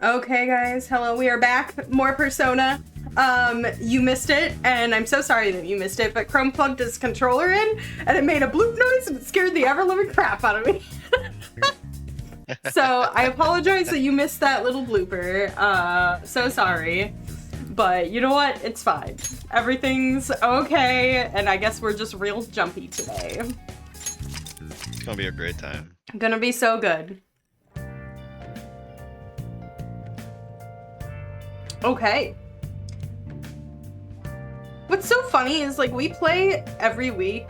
Okay, guys, hello, we are back. More Persona. You missed it, and I'm so sorry that you missed it, but Crome plugged his controller in, and it made a bloop noise, and it scared the ever-living crap out of me. So, I apologize that you missed that little blooper. So sorry. But you know what? It's fine. Everything's okay, and I guess we're just real jumpy today. It's gonna be a great time. Gonna be so good. Okay. What's so funny is, like, we play every week,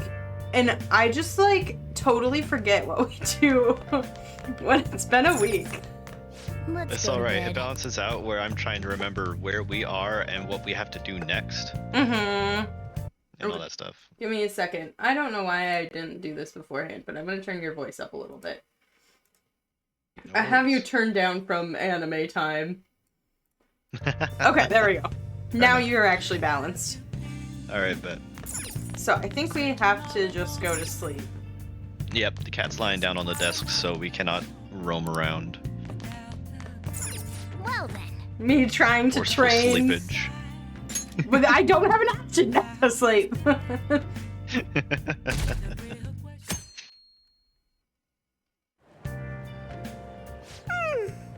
and I just, like, totally forget what we do when it's been a week. It's alright, it balances out where I'm trying to remember where we are and what we have to do next. Mm-hmm. And all that stuff. Give me a second. I don't know why I didn't do this beforehand, but I'm gonna turn your voice up a little bit. No I have you worries. turned down from anime time. Okay, there we go. Now you're actually balanced. Alright, bet. So I think we have to just go to sleep. Yep, the cat's lying down on the desk, so we cannot roam around. Well then. Me trying to Forceful train. sleepage. But I don't have an option not to sleep.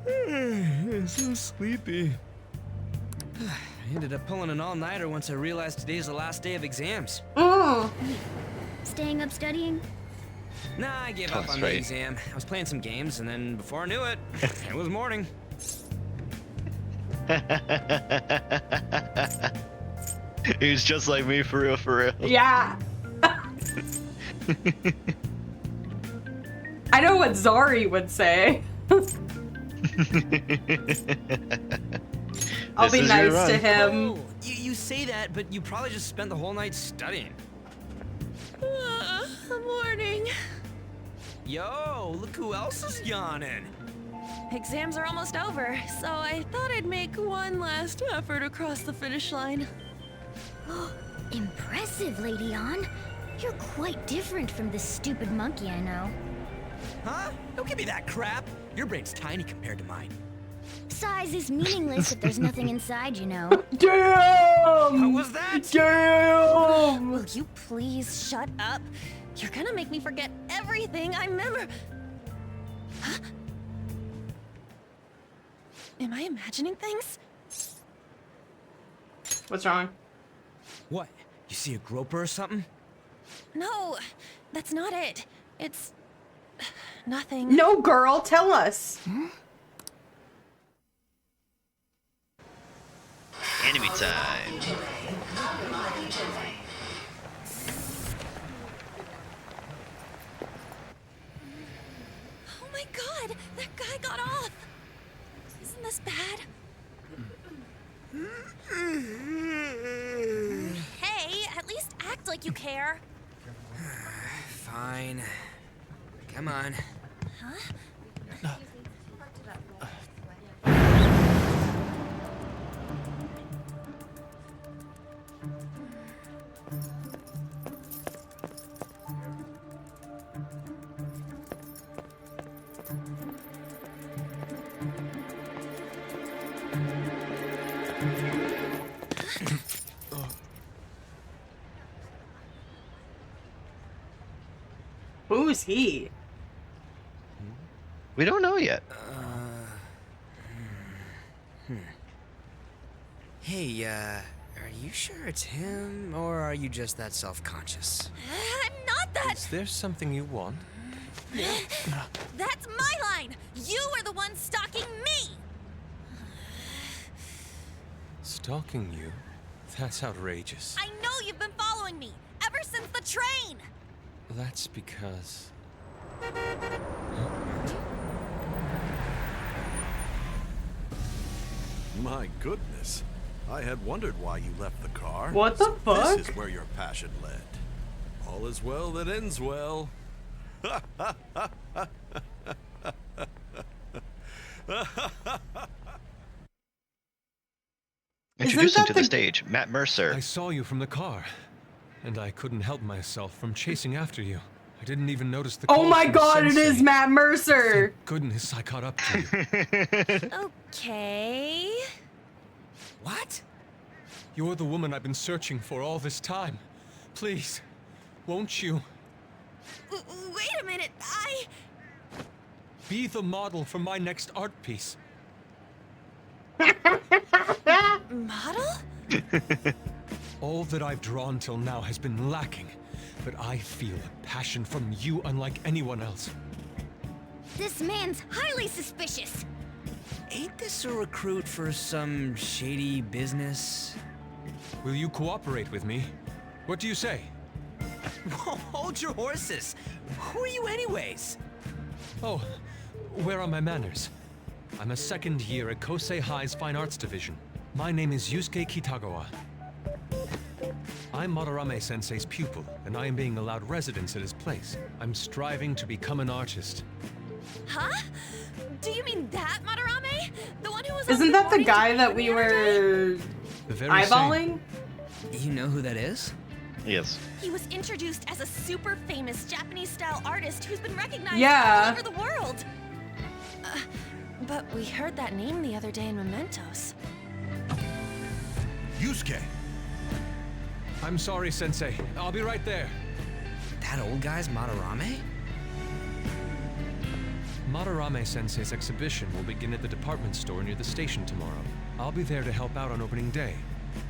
I'm so sleepy. I ended up pulling an all-nighter once I realized today's the last day of exams. Oh. Staying up studying? Nah, I gave Oh, up that's on right. the exam. I was playing some games, and then before I knew it, it was morning. He's just like me, for real, for real. Yeah. I know what Zari would say. I'll be This is your nice to run. him. Oh, you say that, but you probably just spent the whole night studying. Morning. Yo, look who else is yawning. Exams are almost over, so I thought I'd make one last effort across the finish line. Impressive, Lady On. You're quite different from this stupid monkey I know. Huh? Don't give me that crap. Your brain's tiny compared to mine. Size is meaningless if there's nothing inside, you know. Damn! What was that? Damn! Will you please shut up? You're gonna make me forget everything I remember. Huh? Am I imagining things? What's wrong? What? You see a groper or something? No, that's not it. It's nothing. No, girl, tell us. Enemy time. Oh my god, that guy got off. Isn't this bad? Hey, at least act like you care. Fine. Come on. Who's he? We don't know yet. Hey, are you sure it's him, or are you just that self-conscious? I'm not that. Is there something you want? That's my line. You are the one stalking me. Stalking you? That's outrageous. I know you've been following me ever since the train. That's because... My goodness. I had wondered why you left the car. What the So fuck? This is where your passion led. All is well that ends well. Introducing that to the the- stage, Matt Mercer. I saw you from the car, and I couldn't help myself from chasing after you. I didn't even notice the Oh call my from god, it Sensei. is Matt Mercer! Thank goodness I caught up to you. Okay. What? You're the woman I've been searching for all this time. Please, won't you Wait a minute, be the model for my next art piece? Model? All that I've drawn till now has been lacking, but I feel a passion from you unlike anyone else. This man's highly suspicious. Ain't this a recruit for some shady business? Will you cooperate with me? What do you say? Whoa, hold your horses. Who are you anyways? Oh, where are my manners? I'm a second year at Kosei High's Fine Arts Division. My name is Yusuke Kitagawa. I'm Madarame Sensei's pupil, and I am being allowed residence at his place. I'm striving to become an artist. Huh? Do you mean that Madarame? The one who was Isn't on that the morning guy TV that the we other day? were The very eyeballing? You know who that is? Yes. He was introduced as a super famous Japanese-style artist who's been recognized Yeah. all over the world. But we heard that name the other day in Mementos. Yusuke! I'm sorry, Sensei. I'll be right there. That old guy's Madarame? Madarame Sensei's exhibition will begin at the department store near the station tomorrow. I'll be there to help out on opening day.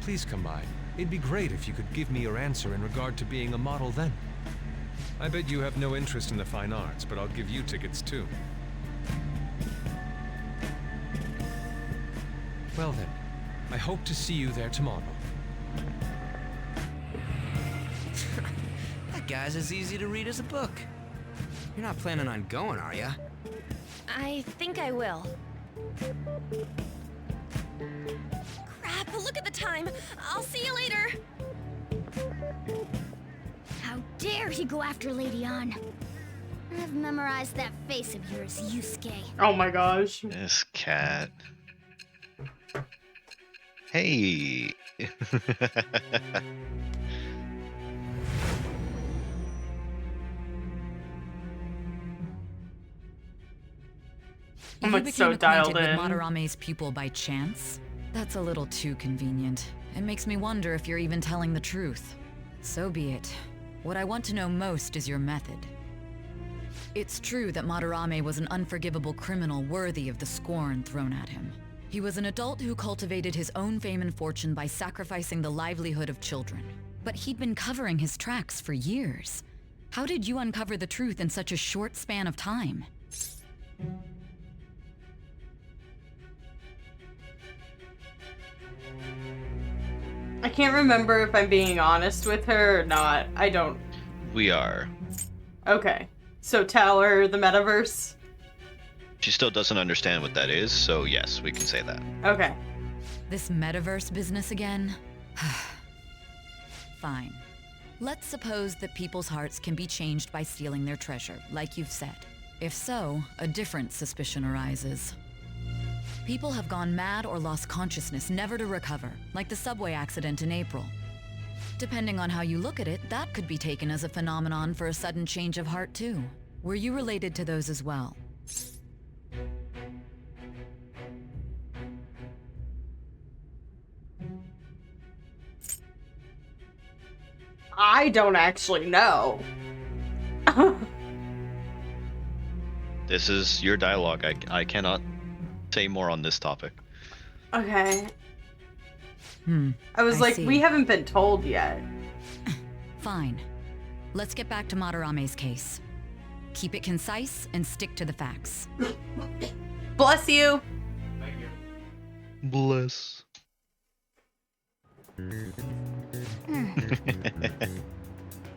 Please come by. It'd be great if you could give me your answer in regard to being a model then. I bet you have no interest in the fine arts, but I'll give you tickets too. Well then, I hope to see you there tomorrow. That guy's as easy to read as a book. You're not planning on going, are ya? I think I will. Crap, look at the time. I'll see you later. How dare he go after Lady Ann? I've memorized that face of yours, Yusuke. Oh my gosh. This cat. Hey. I'm You like became so dialed acquainted in. with Madarame's pupil by chance? That's a little too convenient. It makes me wonder if you're even telling the truth. So be it. What I want to know most is your method. It's true that Madarame was an unforgivable criminal worthy of the scorn thrown at him. He was an adult who cultivated his own fame and fortune by sacrificing the livelihood of children. But he'd been covering his tracks for years. How did you uncover the truth in such a short span of time? I can't remember if I'm being honest with her or not. I don't. We are. Okay. So tell her the metaverse? She still doesn't understand what that is, so yes, we can say that. Okay. This metaverse business again? Fine. Let's suppose that people's hearts can be changed by stealing their treasure, like you've said. If so, a different suspicion arises. People have gone mad or lost consciousness, never to recover, like the subway accident in April. Depending on how you look at it, that could be taken as a phenomenon for a sudden change of heart too. Were you related to those as well? I don't actually know. This is your dialogue. I cannot say more on this topic. Okay. I was I like, see. we haven't been told yet. Fine. Let's get back to Madarame's case. Keep it concise and stick to the facts. Bless you. Bless.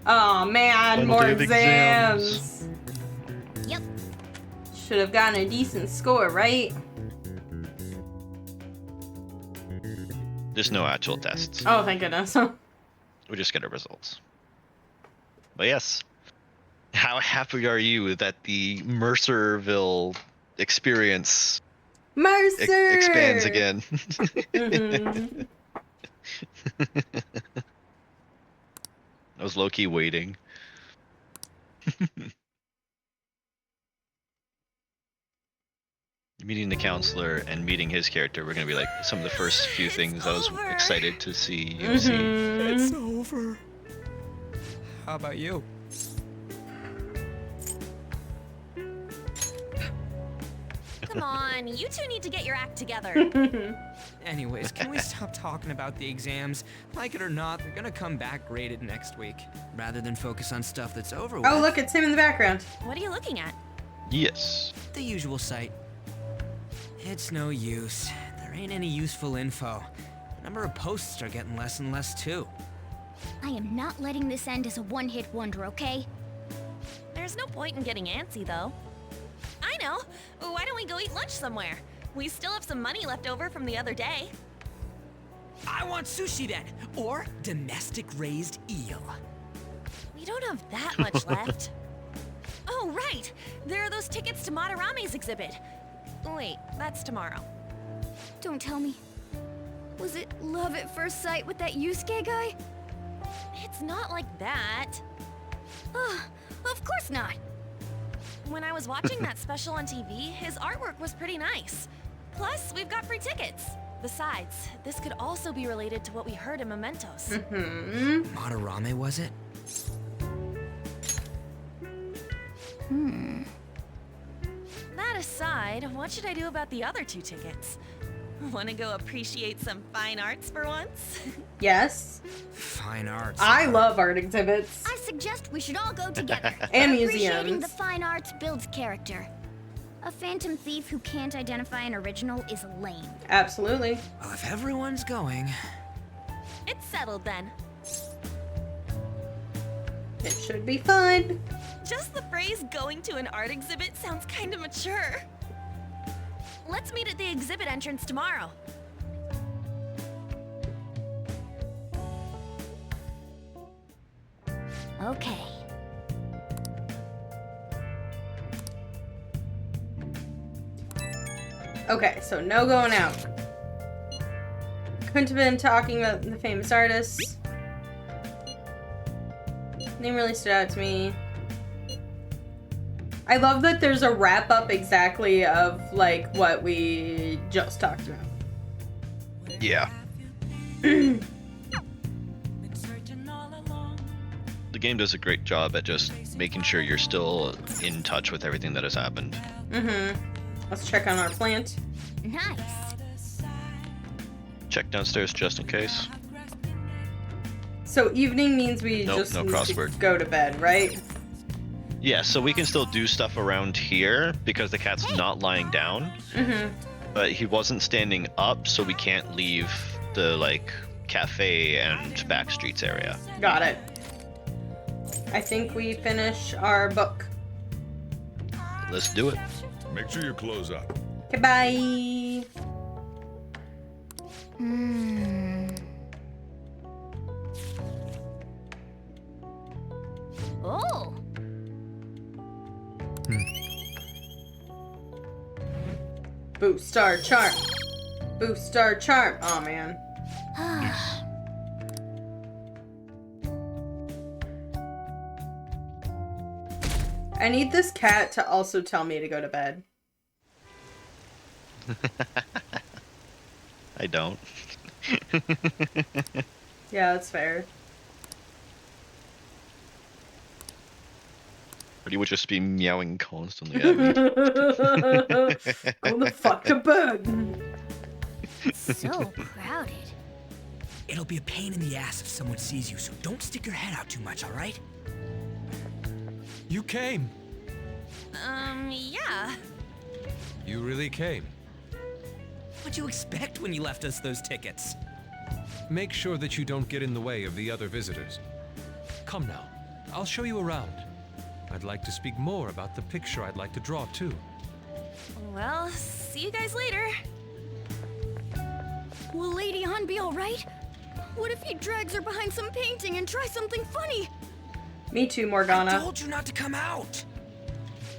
Oh man, Final more day of exams. Yep. Should have gotten a decent score, right? There's no actual tests. Oh, thank goodness. We just get our results. But yes, how happy are you that the Mercerville experience Mercer! expands again? Mhm. I was low-key waiting. Meeting the counselor and meeting his character were gonna be like some of the first few It's things I was over. excited to see you see. It's over. How about you? Come on, you two need to get your act together. Anyways, can we stop talking about the exams? Like it or not, they're gonna come back graded next week. Rather than focus on stuff that's over with. Oh, look, it's him in the background. What are you looking at? Yes. The usual site. It's no use. There ain't any useful info. The number of posts are getting less and less too. I am not letting this end as a one-hit wonder, okay? There's no point in getting antsy, though. I know. Why don't we go eat lunch somewhere? We still have some money left over from the other day. I want sushi then, or domestic raised eel. We don't have that much left. Oh, right. There are those tickets to Madarame's exhibit. Wait, that's tomorrow. Don't tell me. Was it love at first sight with that Yusuke guy? It's not like that. Of course not. When I was watching that special on TV, his artwork was pretty nice. Plus, we've got free tickets. Besides, this could also be related to what we heard in Mementos. Madarame, was it? That aside, what should I do about the other 2 tickets? Want to go appreciate some fine arts for once? Yes. Fine arts. I love art exhibits. I suggest we should all go together. And Appreciating museums. the fine arts builds character. A phantom thief who can't identify an original is lame. Absolutely. Well, if everyone's going, It's settled then. It should be fun. Just the phrase going to an art exhibit sounds kind of mature. Let's meet at the exhibit entrance tomorrow. Okay. Okay, so no going out. Couldn't have been talking about the famous artists. Name really stood out to me. I love that there's a wrap up exactly of like what we just talked about. Yeah. The game does a great job at just making sure you're still in touch with everything that has happened. Let's check on our plant. Nice. Check downstairs just in case. So evening means we Nope, just no need to crossword. go to bed, right? Yeah, so we can still do stuff around here because the cat's not lying down. But he wasn't standing up, so we can't leave the like cafe and back streets area. Got it. I think we finish our book. Let's do it. Make sure you close up. Goodbye. Oh. Boost star charm. Boost star charm. Oh man. I need this cat to also tell me to go to bed. I don't. Yeah, that's fair. But he would just be meowing constantly at me. Go the fuck to bed. So crowded. it'll be a pain in the ass if someone sees you, so don't stick your head out too much, all right? You came. Yeah. You really came. What'd you expect when you left us those tickets? Make sure that you don't get in the way of the other visitors. Come now, I'll show you around. I'd like to speak more about the picture I'd like to draw too. Well, see you guys later. Will Lady Han be alright? What if he drags her behind some painting and tries something funny? Me too, I Morgana. told you not to come out!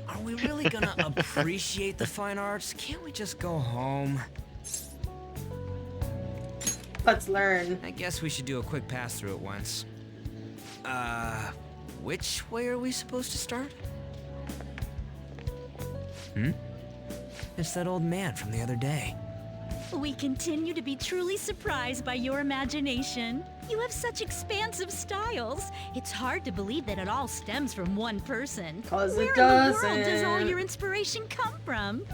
Are we really gonna appreciate the fine arts? Can't we just go home? Let's learn. I guess we should do a quick pass through it once. which way are we supposed to start? It's that old man from the other day. We continue to be truly surprised by your imagination. You have such expansive styles. It's hard to believe that it all stems from one person. 'Cause it Where in the world does all doesn't. your inspiration come from?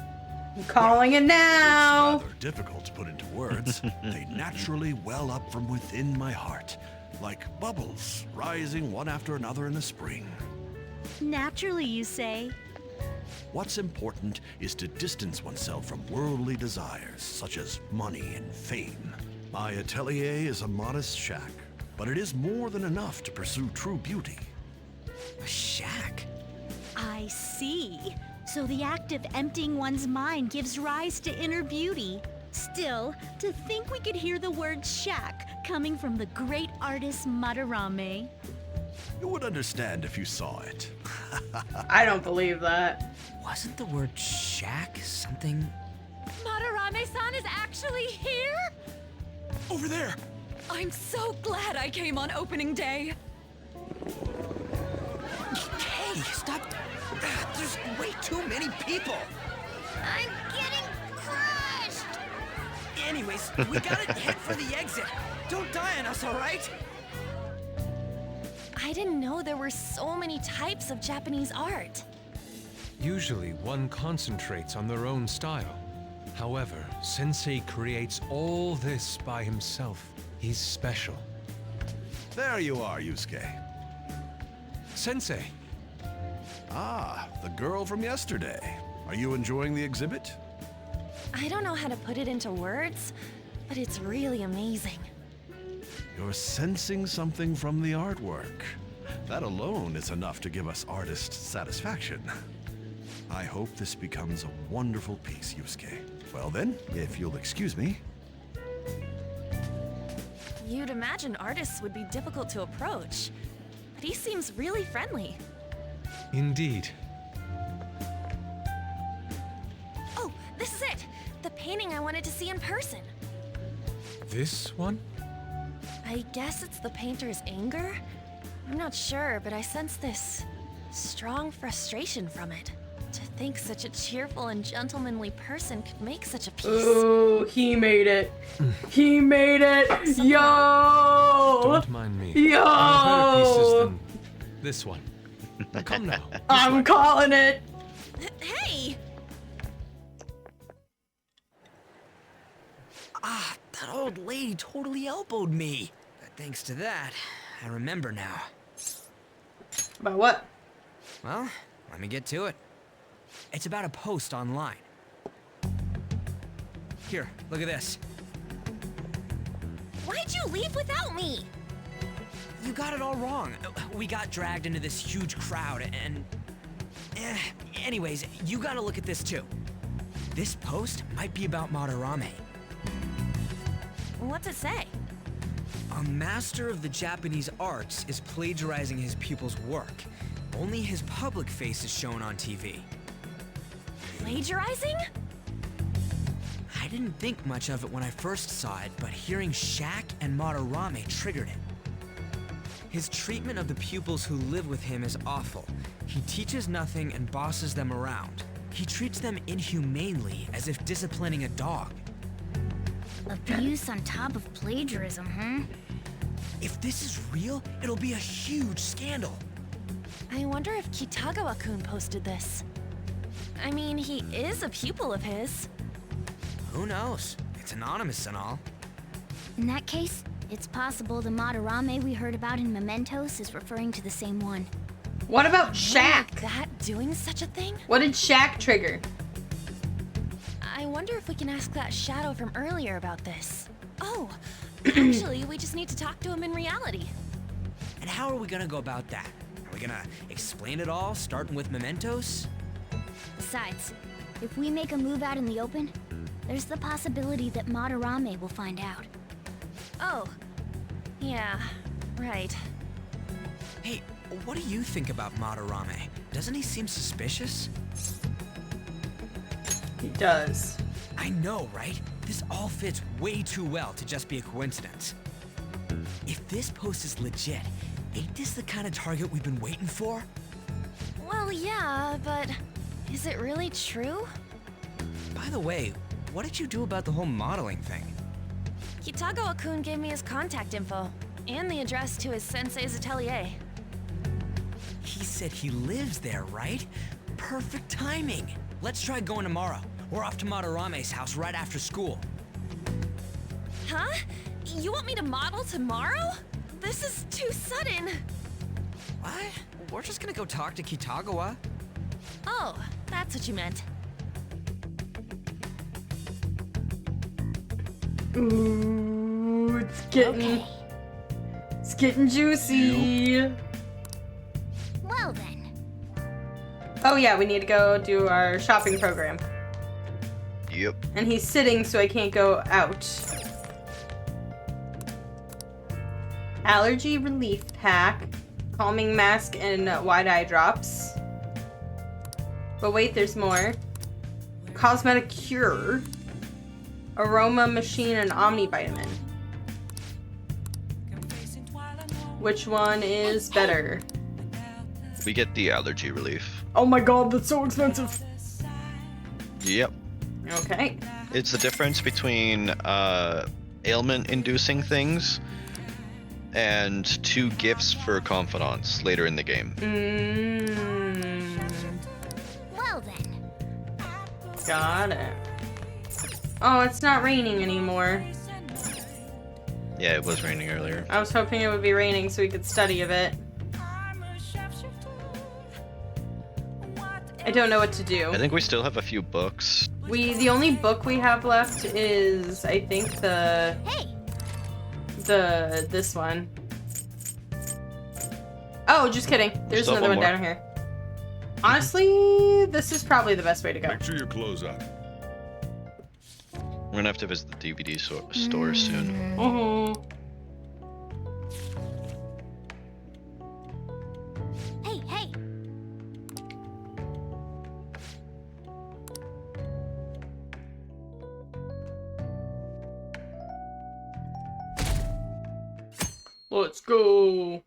I'm calling it now. It's rather difficult to put into words. They naturally well up from within my heart, like bubbles rising one after another in the spring. Naturally, you say. What's important is to distance oneself from worldly desires, such as money and fame. My atelier is a modest shack, but it is more than enough to pursue true beauty. A shack? I see. So the act of emptying one's mind gives rise to inner beauty. Still, to think we could hear the word shack coming from the great artist Madarame. You would understand if you saw it. I don't believe that. Wasn't the word shack something? Madarame-san is actually here? Over there! I'm so glad I came on opening day. Hey, stop! There's way too many people! I'm getting crushed! Anyways, we gotta head for the exit. Don't die on us, alright? I didn't know there were so many types of Japanese art. Usually, one concentrates on their own style. However, Sensei creates all this by himself. He's special. There you are, Yusuke. Sensei, Ah, the girl from yesterday. Are you enjoying the exhibit? I don't know how to put it into words, but it's really amazing. You're sensing something from the artwork. That alone is enough to give us artists satisfaction. I hope this becomes a wonderful piece, Yusuke. Well then, if you'll excuse me. You'd imagine artists would be difficult to approach, but he seems really friendly. indeed. Oh, this is it! The painting I wanted to see in person. This one? I guess it's the painter's anger? I'm not sure, but I sense this strong frustration from it. To think such a cheerful and gentlemanly person could make such a piece. Ooh, he made it. He made it. Yo. Don't mind me. Yo. I have better pieces than this one. Come now. I'm calling it. Hey! Ah, that old lady totally elbowed me. But thanks to that, I remember now. About what? Well, let me get to it. It's about a post online. Here, look at this. Why'd you leave without me? You got it all wrong. We got dragged into this huge crowd and... anyways, you gotta look at this too. This post might be about Madarame. What's it say? A master of the Japanese arts is plagiarizing his pupil's work. Only his public face is shown on TV. Plagiarizing? I didn't think much of it when I first saw it, but hearing Shack and Madarame triggered it. His treatment of the pupils who live with him is awful. He teaches nothing and bosses them around. He treats them inhumanely, as if disciplining a dog. Abuse on top of plagiarism, huh? If this is real, it'll be a huge scandal. I wonder if Kitagawa-kun posted this. I mean, he is a pupil of his. Who knows? It's anonymous and all. In that case, it's possible the Madarame we heard about in Mementos is referring to the same one. What about Shaq? Like that doing such a thing? What did Shaq trigger? I wonder if we can ask that shadow from earlier about this. Oh, actually, we just need to talk to him in reality. And how are we gonna go about that? Are we gonna explain it all, starting with Mementos? Besides, if we make a move out in the open, there's the possibility that Madarame will find out. Oh, yeah, right. Hey, what do you think about Madarame? Doesn't he seem suspicious? He does. I know, right? This all fits way too well to just be a coincidence. If this post is legit, Ain't this the kind of target we've been waiting for? Well, yeah, but is it really true? By the way, what did you do about the whole modeling thing? Kitagawa-kun gave me his contact info and the address to his sensei's atelier. He said he lives there, right? Perfect timing. Let's try going tomorrow. We're off to Madarame's house right after school. Huh? You want me to model tomorrow? This is too sudden. What? We're just gonna go talk to Kitagawa. Oh, that's what you meant. Ooh, it's getting juicy. Well then. Oh yeah, we need to go do our shopping program. Yep. And he's sitting, so I can't go out. Allergy relief pack, calming mask, and wide eye drops. But wait, there's more. Cosmetic cure, aroma machine, and omnivitamin. Which one is better? We get the allergy relief. Oh my god, that's so expensive. Yep. Okay. It's the difference between ailment-inducing things and 2 gifts for confidants later in the game. Well then. Got it. Oh, it's not raining anymore. Yeah, it was raining earlier. I was hoping it would be raining so we could study a bit. I don't know what to do. I think we still have a few books. The only book we have left is, I think, this one. Oh, just kidding. There's Still another one one more. down here. Honestly, this is probably the best way to go. Make sure your clothes on. We're gonna have to visit the DVD store soon. Mm-hmm. Hey, hey. Let's go.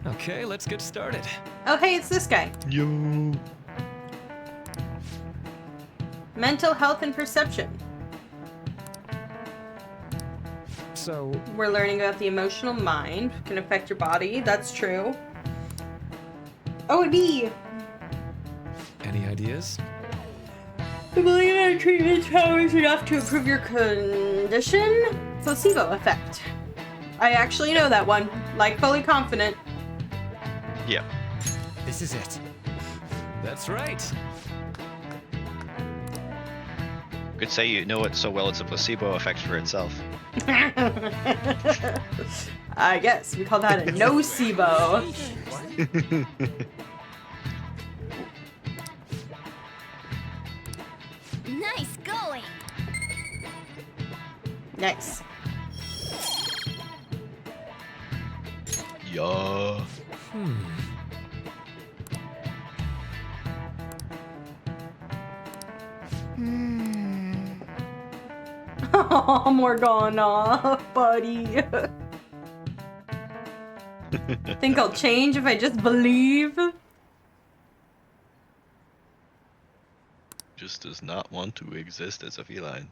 Okay, let's get started. Oh, hey, it's this guy. Yo. Mental health and perception. So, We're learning about the emotional mind can affect your body. That's true. Oh, and B. any ideas? I believe that treatment powers enough to improve your condition. Placebo effect. I actually know that one. Like, fully confident. Yeah. This is it. That's right. You could say you know it so well it's a placebo effect for itself. I guess we call that a nocebo. Nice going. Nice. Yeah. Oh, Morgana, buddy. Think I'll change if I just believe? Just does not want to exist as a feline.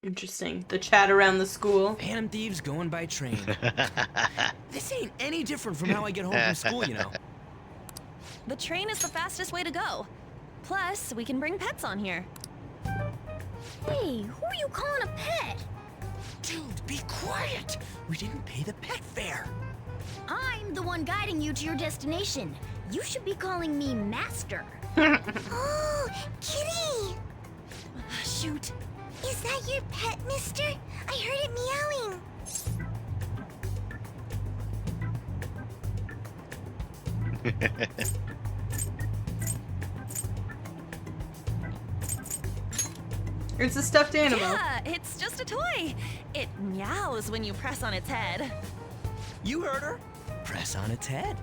Interesting. The chat around the school. Phantom Thieves going by train. This ain't any different from how I get home from school, you know. The train is the fastest way to go. Plus, we can bring pets on here. Hey, who are you calling a pet? Dude, be quiet. We didn't pay the pet fare. I'm the one guiding you to your destination. You should be calling me Master. Oh, kitty! Shoot. Is that your pet, mister? I heard it meowing. It's a stuffed animal. Yeah, it's just a toy. It meows when you press on its head. You heard her. Press on its head.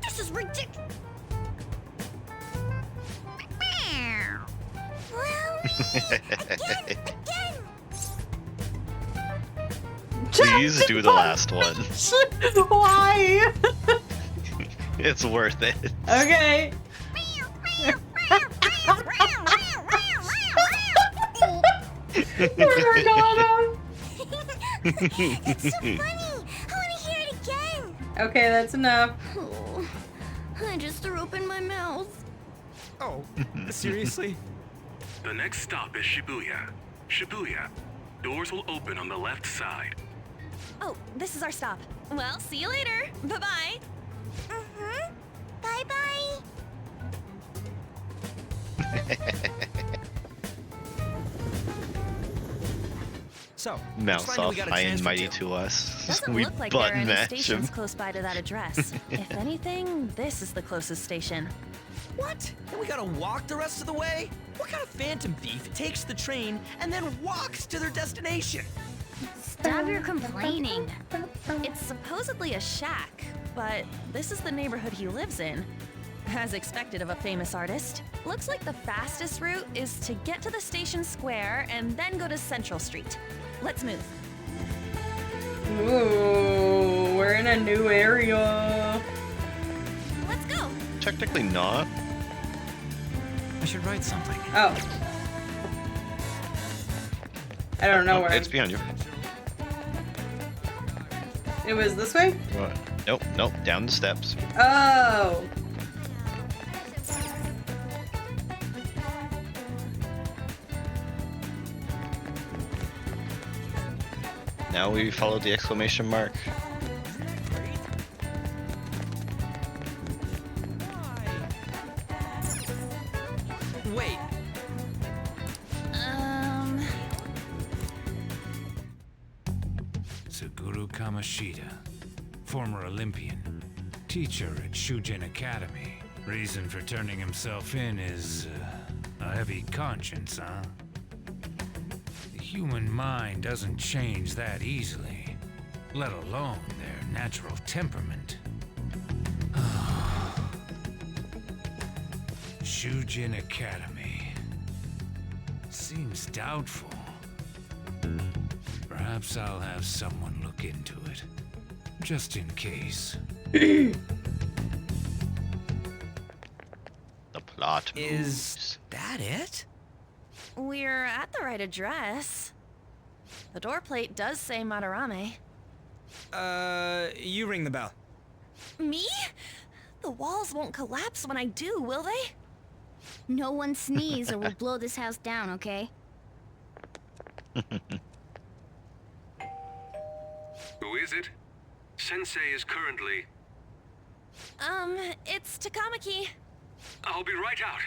This is ridiculous. Again! Please do the last one. Why? It's worth it. Okay. We're gonna. It's so funny! I want to hear it again! Okay, that's enough. Oh, I just threw open my mouth. Oh, seriously? The next stop is Shibuya. Shibuya. Doors will open on the left side. Oh, this is our stop. Well, see you later. Bye-bye. Mm-hmm. Bye-bye. So, which Mouse line do off we gotta high and transfer mighty to? to us. Doesn't We look like there are button any match stations him. close by to that address. If anything, this is the closest station. What? And we gotta walk the rest of the way? What kind of phantom thief takes the train and then walks to their destination? Stop your complaining. It's supposedly a shack, but this is the neighborhood he lives in. As expected of a famous artist, looks like the fastest route is to get to the station square and then go to Central Street. Let's move. Ooh, we're in a new area. Let's go. Technically not. I should write something. Oh. I don't know Oh, where. it's behind you. It was this way? What? Nope, nope. Down the steps. Oh. Now we follow the exclamation mark. Wait, Suguru Kamashita, former Olympian, teacher at Shujin Academy. Reason for turning himself in is a heavy conscience, huh? The human mind doesn't change that easily, let alone their natural temperament. Shujin Academy. Seems doubtful. Perhaps I'll have someone look into it, just in case. The plot is moves. that it? We're at the right address. The door plate does say Madarame. You ring the bell. Me? The walls won't collapse when I do, will they? No one sneeze or we'll blow this house down, okay? Who is it? Sensei is currently... It's Takamaki. I'll be right out.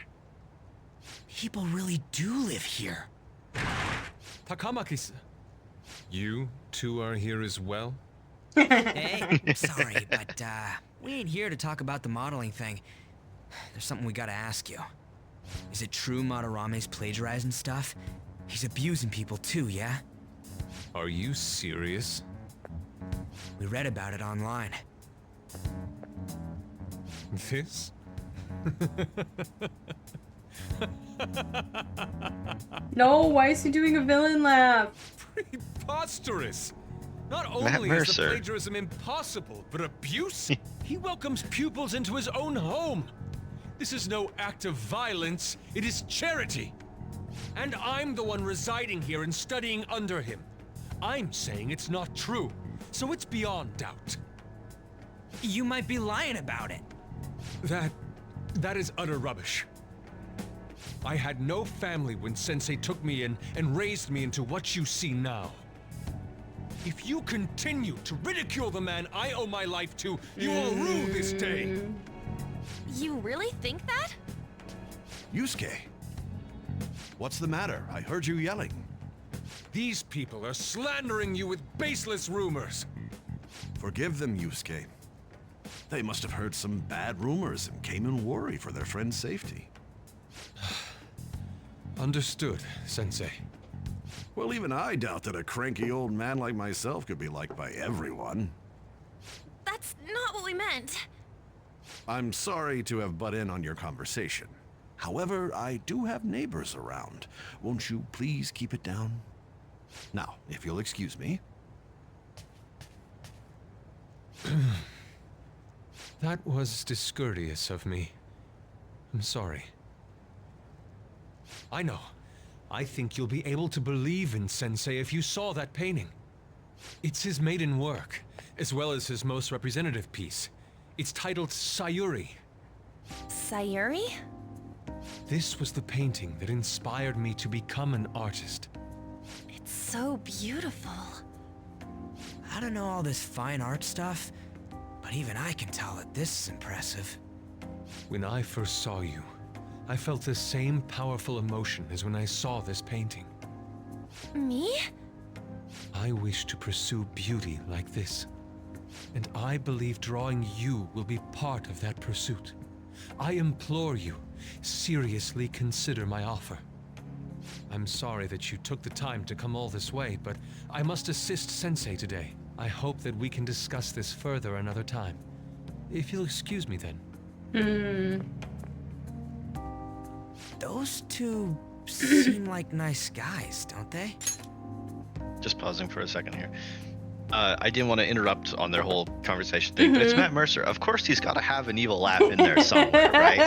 People really do live here. Takamaki-san, you two are here as well? Hey, sorry, but we ain't here to talk about the modeling thing. There's something we gotta ask you. Is it true Madarame's plagiarizing stuff? He's abusing people too, yeah? Are you serious? We read about it online. This? No, why is he doing a villain laugh? Preposterous! Not Matt only is the Mercer. plagiarism impossible, but abuse? He welcomes pupils into his own home. This is no act of violence, it is charity. And I'm the one residing here and studying under him. I'm saying it's not true, so it's beyond doubt. You might be lying about it. That is utter rubbish. I had no family when Sensei took me in and raised me into what you see now. If you continue to ridicule the man I owe my life to, you will rue this day. You really think that? Yusuke, what's the matter? I heard you yelling. These people are slandering you with baseless rumors. Forgive them, Yusuke. They must have heard some bad rumors and came in worry for their friend's safety. Understood, Sensei. Well, even I doubt that a cranky old man like myself could be liked by everyone. That's not what we meant. I'm sorry to have butt in on your conversation. However, I do have neighbors around. Won't you please keep it down? Now, if you'll excuse me. That was discourteous of me. I'm sorry. I know. I think you'll be able to believe in Sensei if you saw that painting. It's his maiden work, as well as his most representative piece. It's titled Sayuri. Sayuri? This was the painting that inspired me to become an artist. It's so beautiful. I don't know all this fine art stuff, but even I can tell that this is impressive. When I first saw you, I felt the same powerful emotion as when I saw this painting. Me? I wish to pursue beauty like this. And I believe drawing you will be part of that pursuit. I implore you, seriously consider my offer. I'm sorry that you took the time to come all this way, but I must assist Sensei today. I hope that we can discuss this further another time. If you'll excuse me then. Those two seem like nice guys, don't they? Just pausing for a second here. I didn't want to interrupt on their whole conversation thing, but it's Matt Mercer. Of course, he's got to have an evil laugh in there somewhere, right?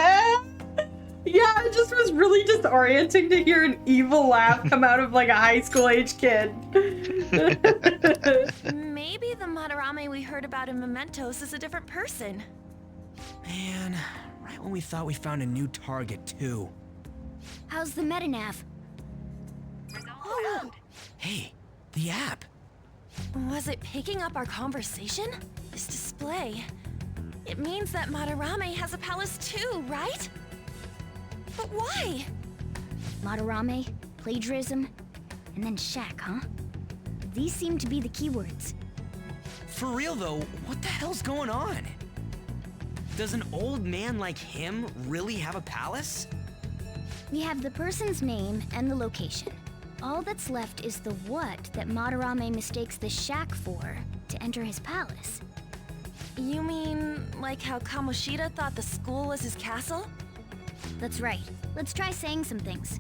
Yeah, it just was really disorienting to hear an evil laugh come out of like a high school age kid. Maybe the Madarame we heard about in Mementos is a different person. Man, right when we thought we found a new target, too. How's the metanav? Oh, Hey, the app. was it picking up our conversation? This display. It means that Madarame has a palace too, right? But why? Madarame, plagiarism, and then shack, huh? These seem to be the keywords. For real, though, what the hell's going on? Does an old man like him really have a palace? We have the person's name and the location. All that's left is the what that Madarame mistakes the shack for to enter his palace. You mean like how Kamoshida thought the school was his castle? That's right. Let's try saying some things.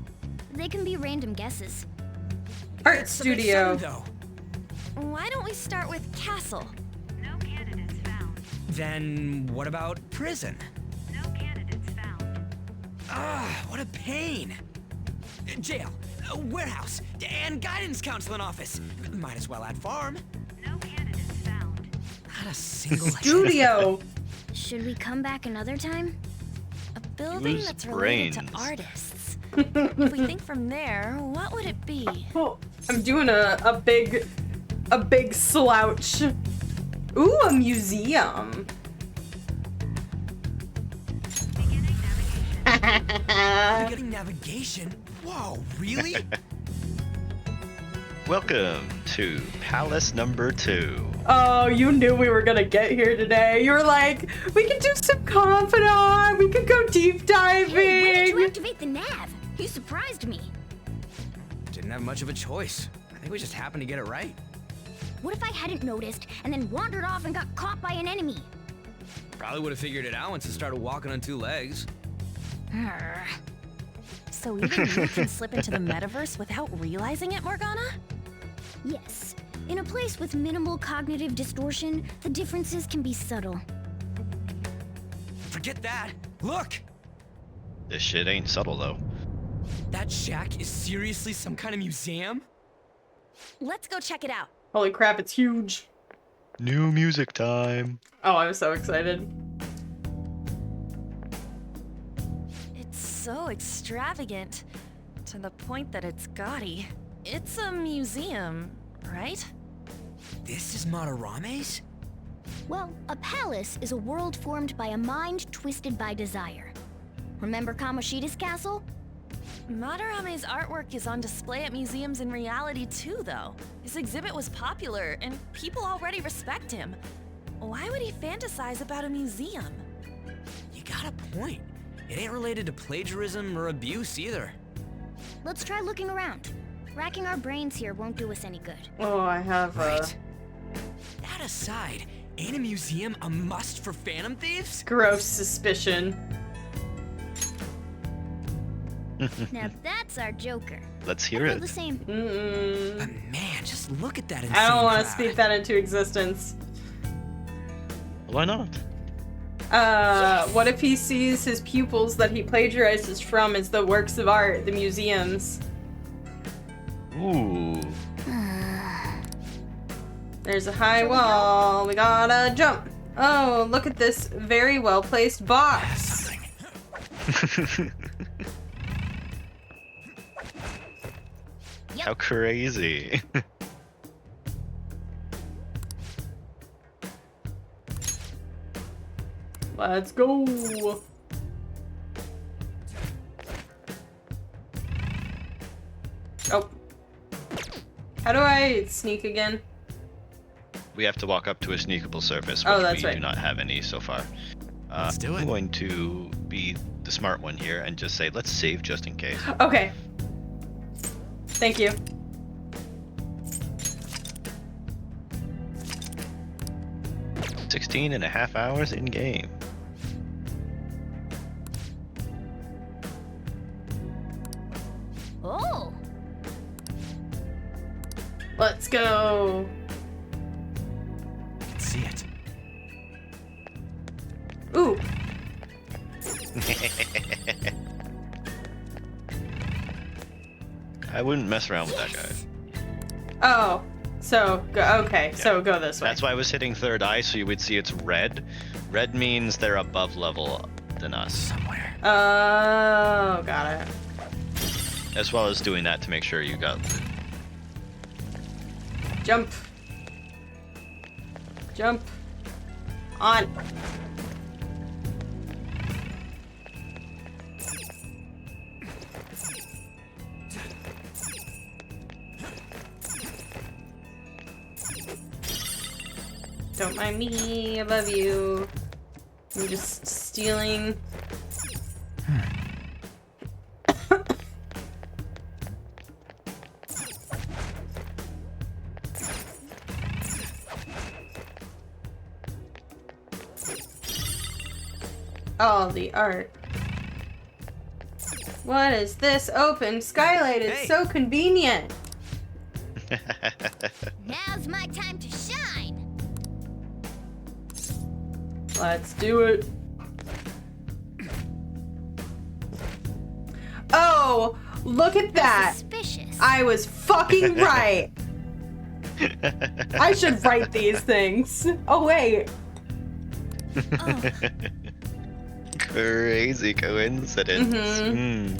They can be random guesses. Art It's a bit studio. sudden, though. Why don't we start with castle? No candidates found. Then what about prison? No candidates found. What a pain. Jail, warehouse, and guidance counseling office. Might as well add farm. No candidates found. Not a single Studio. Should we come back another time? A building Use that's related to brains. artists. If we think from there, what would it be? Oh, I'm doing a big slouch. Ooh, a museum. Beginning navigation. Getting navigation? Whoa, really? Welcome to Palace number 2. Oh, you knew we were gonna get here today. You were like, we could do some confidant. We could go deep diving. Hey, when did you activate the nav? You surprised me. Didn't have much of a choice. I think we just happened to get it right. What if I hadn't noticed and then wandered off and got caught by an enemy? Probably would have figured it out once it started walking on 2 legs. Arrgh. So even you can slip into the metaverse without realizing it, Morgana? Yes. In a place with minimal cognitive distortion, the differences can be subtle. Forget that. Look! This shit ain't subtle though. That shack is seriously some kind of museum? Let's go check it out. Holy crap, it's huge. New music time. Oh, I'm so excited. It's so extravagant, to the point that it's gaudy. It's a museum, right? This is Madarame's? Well, a palace is a world formed by a mind twisted by desire. Remember Kamoshida's castle? Madarame's artwork is on display at museums in reality too, though. His exhibit was popular, and people already respect him. Why would he fantasize about a museum? You got a point. It ain't related to plagiarism or abuse either. Let's try looking around. Racking our brains here won't do us any good. Oh, I have Right. That aside, ain't a museum a must for Phantom Thieves? gross suspicion. Now that's our Joker. Let's I hear feel it. the same. But man, just look at that insane I don't want to crowd. speak that into existence. Why not? What if he sees his pupils that he plagiarizes from as the works of art, the museums? Ooh. There's a high wall. We gotta jump. Oh, look at this very well-placed box. How crazy. Let's go. Oh. How do I sneak again? We have to walk up to a sneakable surface, which Oh, that's we right. do not have any so far. Let's do it. I'm going to be the smart one here and just say, let's save just in case. Okay. Thank you. "16 and a half hours in game." Oh, Let's go. I can see it. Ooh. I wouldn't mess around with that guy. Oh. So, go, okay. So go this way. That's why I was hitting third eye, so you would see it's red. Red means they're above level than us, Somewhere. Oh, got it. as well as doing that to make sure you got loot. Jump. Jump. On. Don't mind me, above you. I'm just stealing. All the art. What is this? Open skylight is Hey. so convenient. now's my time to shine. Let's do it. Oh, look at that. Suspicious. I was fucking right. I should write these things. Oh, wait. Crazy coincidence. Mhm.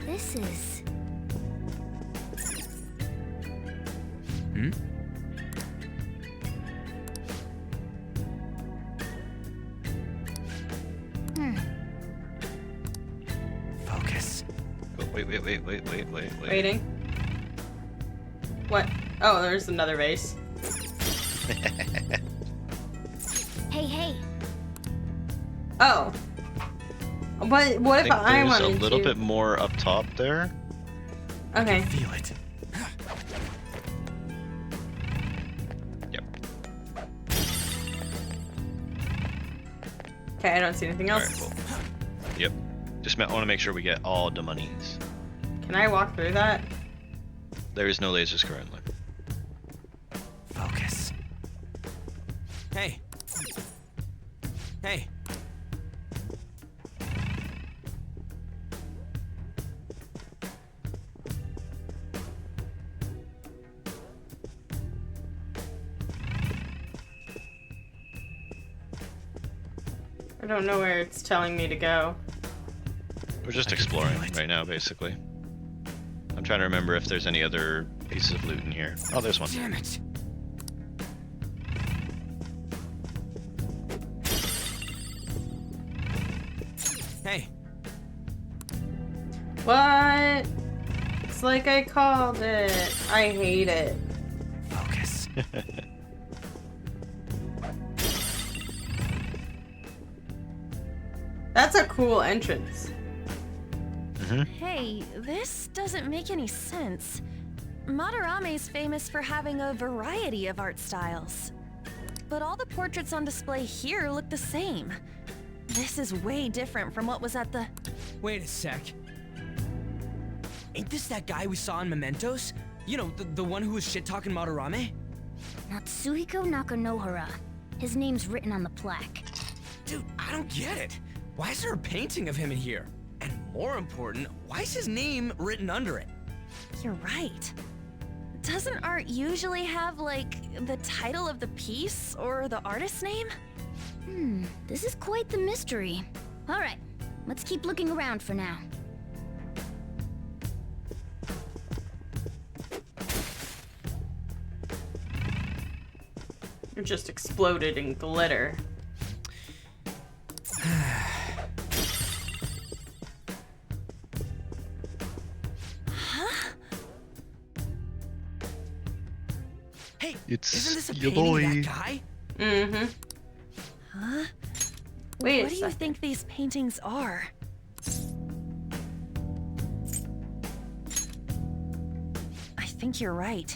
This is. Hmm? Focus. Oh, wait. Waiting. What? Oh, there's another vase. Hey. Oh. What if I think I there's wanted a little to? bit more up top there. Okay. Feel it. Yep. Okay, I don't see anything Alright, else. cool. Yep. Just want to make sure we get all the monies. Can I walk through that? There is no lasers currently. Focus. Hey. Hey. I don't know where it's telling me to go. We're just I can feel exploring it. right now, basically. I'm trying to remember if there's any other pieces of loot in here. Oh, there's one. Damn it. Hey. What? It's like I called it. I hate it. Focus. That's a cool entrance. Hey, this doesn't make any sense. Madarame's famous for having a variety of art styles. But all the portraits on display here look the same. This is way different from what was at the... Wait a sec. Ain't this that guy we saw in Mementos? You know, the one who was shit-talking Madarame? Natsuhiko Nakanohara. His name's written on the plaque. Dude, I don't get it. Why is there a painting of him in here? And more important, why is his name written under it? You're right. Doesn't art usually have, like, the title of the piece or the artist's name? This is quite the mystery. All right, let's keep looking around for now. It just exploded in glitter. Hey, It's isn't this a your painting boy. of that guy? Mm-hmm. Huh? Wait What a do you sec. think these paintings are? I think you're right.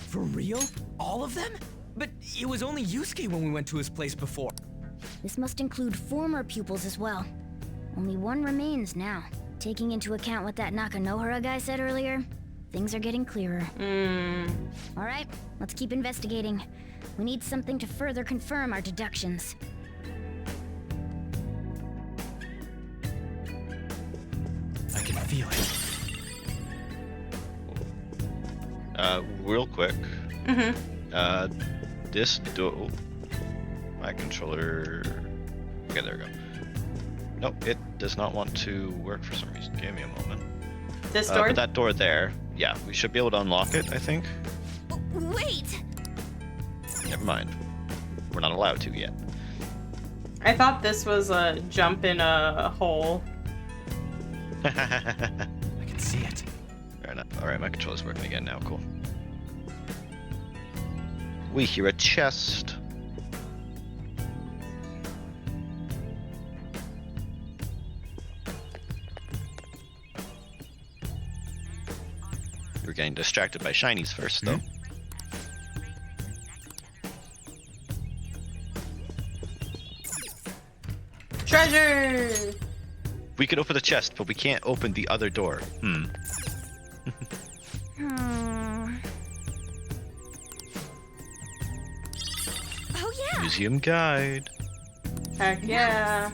For real? All of them? But it was only Yusuke when we went to his place before. This must include former pupils as well. Only one remains now. Taking into account what that Nakanohara guy said earlier, things are getting clearer. All right, let's keep investigating. We need something to further confirm our deductions. I can feel it. Real quick. Mm-hmm. This door. My controller. Okay, there we go. Nope, it does not want to work for some reason. Give me a moment. This door? But that door there, yeah, we should be able to unlock it, I think. Wait! Never mind. We're not allowed to yet. I thought this was a jump in a hole. I can see it. Fair enough. Alright, my controller's working again now. Cool. We hear a chest. We're getting distracted by shinies first, though. Treasure! We can open the chest, but we can't open the other door. Oh yeah! Museum guide. Heck yeah.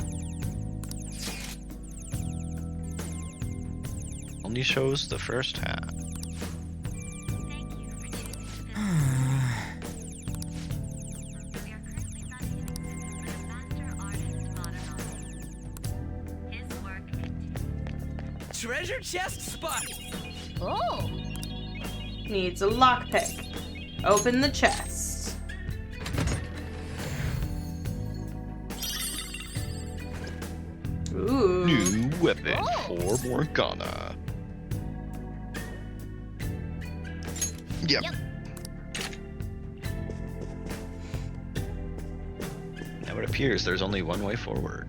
Only shows the first half. We are currently studying the master artist Madarame. His work Treasure chest spot! Oh! Needs a lockpick. Open the chest. Ooh. New weapon for Morgana. Yep. Now it appears there's only one way forward.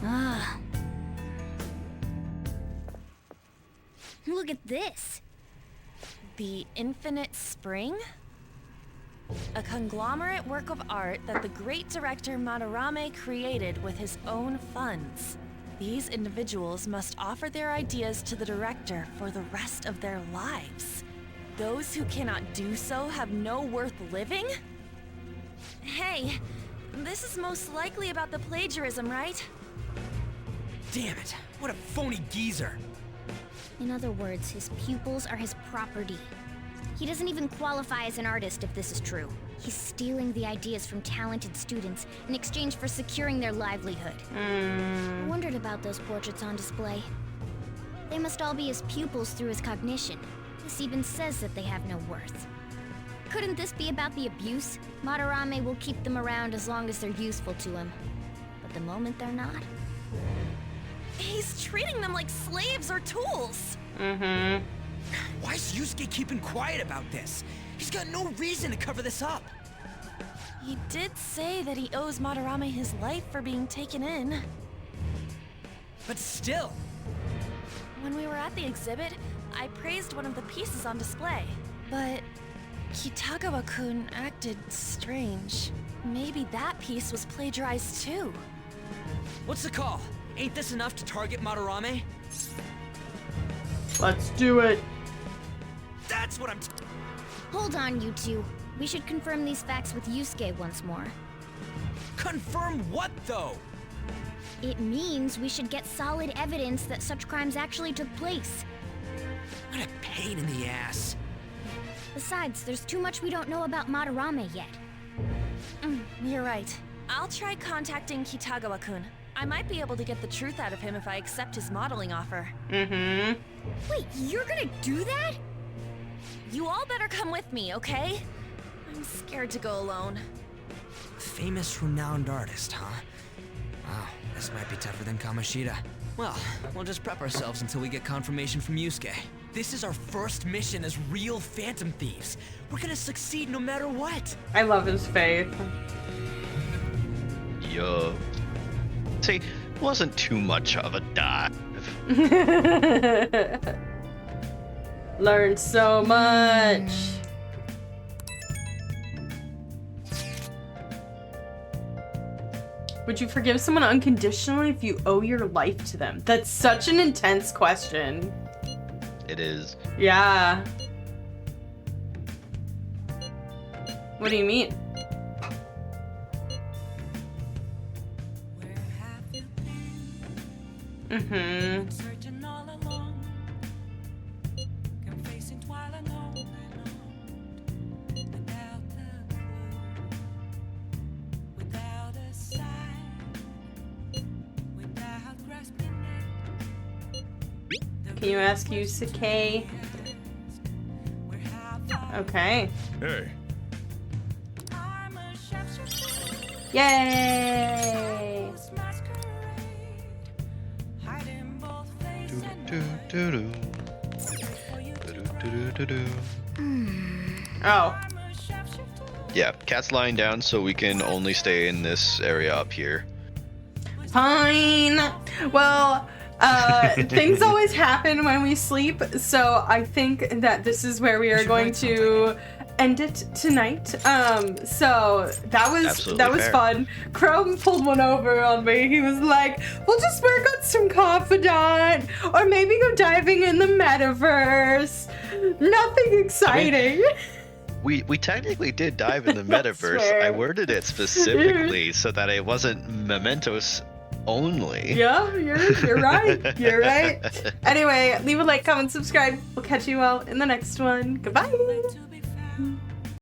Ah. Look at this. The Infinite Spring? A conglomerate work of art that the great director Madarame created with his own funds. These individuals must offer their ideas to the director for the rest of their lives. Those who cannot do so have no worth living? Hey, this is most likely about the plagiarism, right? Damn it, what a phony geezer. In other words, his pupils are his property. He doesn't even qualify as an artist if this is true. He's stealing the ideas from talented students in exchange for securing their livelihood. I wondered about those portraits on display. They must all be his pupils through his cognition. This even says that they have no worth. Couldn't this be about the abuse? Madarame will keep them around as long as they're useful to him. But the moment they're not... He's treating them like slaves or tools. Mm-hmm. Why is Yusuke keeping quiet about this? He's got no reason to cover this up. He did say that he owes Madarame his life for being taken in. But still, When we were at the exhibit, I praised one of the pieces on display. But Kitagawa-kun acted strange. Maybe that piece was plagiarized too. What's the call? Ain't this enough to target Madarame? Let's do it. That's what I'm... Hold on, you two. We should confirm these facts with Yusuke once more. Confirm what, though? It means we should get solid evidence that such crimes actually took place. What a pain in the ass. Besides, there's too much we don't know about Madarame yet. You're right. I'll try contacting Kitagawa-kun. I might be able to get the truth out of him if I accept his modeling offer. Mm-hmm. Wait, you're gonna do that? You all better come with me, okay? I'm scared to go alone. Famous, renowned artist, huh? Wow, this might be tougher than Kamoshida. Well, we'll just prep ourselves until we get confirmation from Yusuke. This is our first mission as real Phantom Thieves. We're gonna succeed no matter what. I love his faith. Yo. See, wasn't too much of a dive. Learned so much. Would you forgive someone unconditionally if you owe your life to them? That's such an intense question. It is. Yeah. What do you mean? Mm-hmm. Can you ask Yusuke? Okay. Hey. Yay! Oh. Yeah, cat's lying down, so we can only stay in this area up here. Fine. Well, things always happen when we sleep, so I think that this is where we are going to end it tonight. So that was fair. fun. Crome pulled one over on me. He was like, "We'll just work on some Confidant, or maybe go diving in the metaverse. Nothing exciting." We technically did dive in the I metaverse. swear. I worded it specifically so that it wasn't mementos only. Yeah, you're right. You're right. Anyway, leave a like, comment, subscribe. We'll catch you all in the next one. Goodbye.